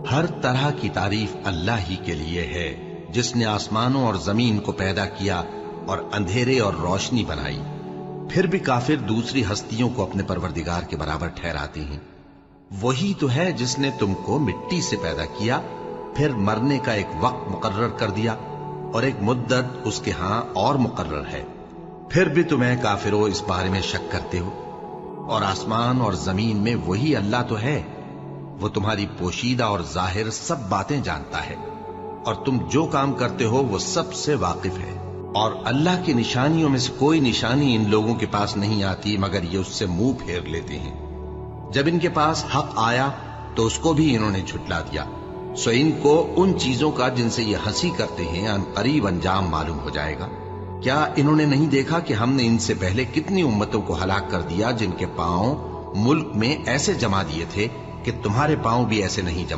हर तरह की तारीफ अल्लाह ही के लिए है, जिसने आसमानों और जमीन को पैदा किया और अंधेरे और रोशनी बनाई। फिर भी काफिर दूसरी हस्तियों को अपने परवरदिगार के बराबर ठहराते हैं। वही तो है जिसने तुमको मिट्टी से पैदा किया, फिर मरने का एक वक्त मुकर्रर कर दिया और एक मुद्दत उसके हां और मुकर्रर है। फिर भी तुम्हें काफिरों इस बारे में शक करते हो। और आसमान और जमीन में वही अल्लाह तो है, वो तुम्हारी पोशीदा और जाहिर सब बातें जानता है और तुम जो काम करते हो वो सबसे वाकिफ है। और अल्लाह की निशानियों में से कोई निशानी इन लोगों के पास नहीं आती मगर ये उससे मुंह फेर लेते हैं। जब इनके पास हक आया तो उसको भी इन्होंने झुटला दिया। सो इनको उन चीजों का जिनसे ये हंसी करते हैं अनकरीब अंजाम मालूम हो जाएगा। क्या इन्होंने नहीं देखा कि हमने इनसे पहले कितनी उम्मतों को हलाक कर दिया जिनके पांव मुल्क में ऐसे जमा दिए थे कि तुम्हारे पांव भी ऐसे नहीं जमा।